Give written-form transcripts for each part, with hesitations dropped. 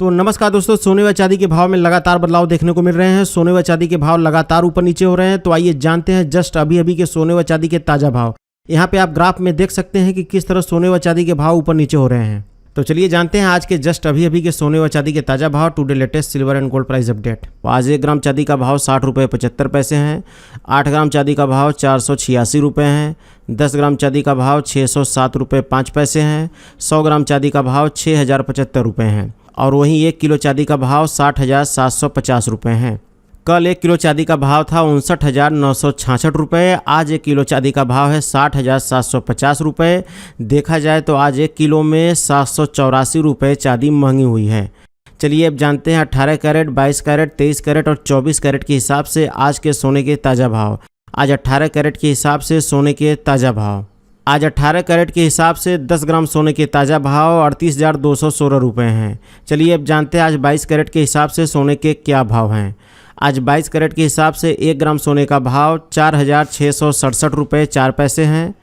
तो नमस्कार दोस्तों, सोने व चांदी के भाव में लगातार बदलाव देखने को मिल रहे हैं। सोने व चांदी के भाव लगातार ऊपर नीचे हो रहे हैं। तो आइए जानते हैं जस्ट अभी के सोने व चांदी के ताज़ा भाव। यहाँ पे आप ग्राफ में देख सकते हैं कि किस तरह सोने व चांदी के भाव ऊपर नीचे हो रहे हैं। तो चलिए जानते हैं आज के जस्ट अभी के सोने व चांदी के ताज़ा भाव। Today latest silver and gold price update. आज 1 ग्राम चांदी का भाव 60 रुपये 75 पैसे हैं। 8 ग्राम चांदी का भाव 486 रुपये हैं। 10 ग्राम चांदी का भाव 607 रुपये 5 पैसे हैं। 100 ग्राम चांदी का भाव 6075 रुपये हैं। और वहीं 1 किलो चांदी का भाव 60,750 रुपये हैं। कल 1 किलो चांदी का भाव था 59,966 रुपये। आज 1 किलो चांदी का भाव है 60,750 रुपये। देखा जाए तो आज 1 किलो में 784 रुपये चांदी महंगी हुई है। चलिए अब जानते हैं 18 कैरेट, 22 कैरेट, 23 कैरेट और 24 कैरेट के हिसाब से आज के सोने के ताज़ा भाव। आज 18 कैरेट के हिसाब से सोने के ताज़ा भाव। आज 18 कैरेट के हिसाब से 10 ग्राम सोने के ताज़ा भाव 38,216 रुपये हैं। चलिए अब जानते हैं आज 22 कैरेट के हिसाब से सोने के क्या भाव हैं। आज 22 कैरेट के हिसाब से 1 ग्राम सोने का भाव 4,667 रुपये 4 पैसे हैं।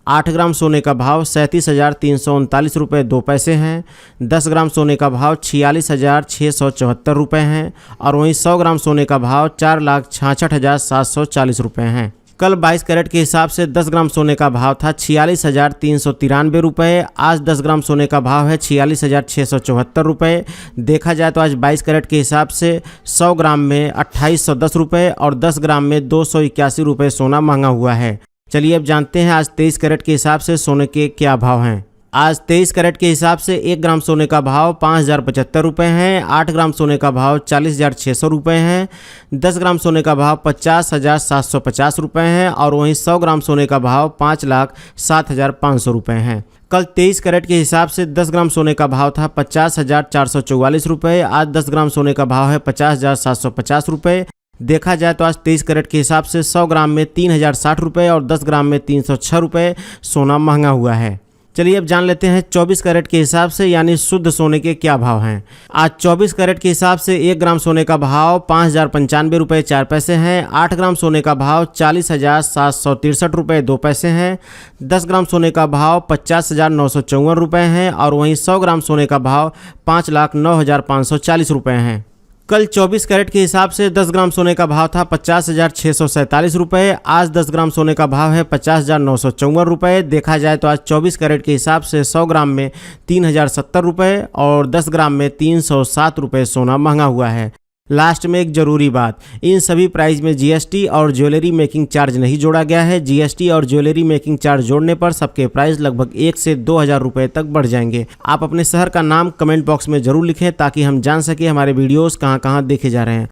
8 ग्राम सोने का भाव 37,339 रुपये 2 पैसे हैं। 10 ग्राम सोने का भाव 46,674 रुपये हैं। और वहीं 100 ग्राम सोने का भाव 4,66,740 रुपये हैं। कल 22 कैरेट के हिसाब से 10 ग्राम सोने का भाव था 46,393 रुपये। आज 10 ग्राम सोने का भाव है 46,674 रुपये। देखा जाए तो आज 22 कैरेट के हिसाब से 100 ग्राम में 2810 रुपये और 10 ग्राम में 281 रुपये सोना महंगा हुआ है। चलिए अब जानते हैं आज 23 कैरेट के हिसाब से सोने के क्या भाव हैं। आज 23 कैरेट के हिसाब से 1 ग्राम सोने का भाव 5,075 रुपये हैं। 8 ग्राम सोने का भाव 40,600 रुपये हैं। 10 ग्राम सोने का भाव 50,750 रुपये हैं। और वहीं 100 ग्राम सोने का भाव 5,07,500 रुपये हैं। कल 23 कैरेट के हिसाब से 10 ग्राम सोने का भाव था 50,444 रुपये। आज 10 ग्राम सोने का भाव है 50,750 रुपये। देखा जाए तो आज 23 कैरेट के हिसाब से 100 ग्राम में 3,060 रुपये और 10 ग्राम में 306 रुपये सोना महंगा हुआ है। चलिए अब जान लेते हैं 24 कैरेट के हिसाब से यानी शुद्ध सोने के क्या भाव हैं। आज 24 कैरेट के हिसाब से 1 ग्राम सोने का भाव 5,095 रुपये 4 पैसे हैं। 8 ग्राम सोने का भाव 40,763 रुपये 2 पैसे हैं। 10 ग्राम सोने का भाव 50,954 रुपये हैं। और वहीं 100 ग्राम सोने का भाव 5,09,540 रुपये हैं। कल 24 कैरेट के हिसाब से 10 ग्राम सोने का भाव था 50,647 रुपये। आज 10 ग्राम सोने का भाव है 50,954 रुपये। देखा जाए तो आज 24 कैरेट के हिसाब से 100 ग्राम में 3,070 रुपये और 10 ग्राम में 307 रुपये सोना महंगा हुआ है। लास्ट में एक ज़रूरी बात, इन सभी प्राइस में जीएसटी और ज्वेलरी मेकिंग चार्ज नहीं जोड़ा गया है। जीएसटी और ज्वेलरी मेकिंग चार्ज जोड़ने पर सबके प्राइस लगभग 1 से 2,000 रुपये तक बढ़ जाएंगे। आप अपने शहर का नाम कमेंट बॉक्स में ज़रूर लिखें ताकि हम जान सकें हमारे वीडियोस कहां देखे जा रहे हैं।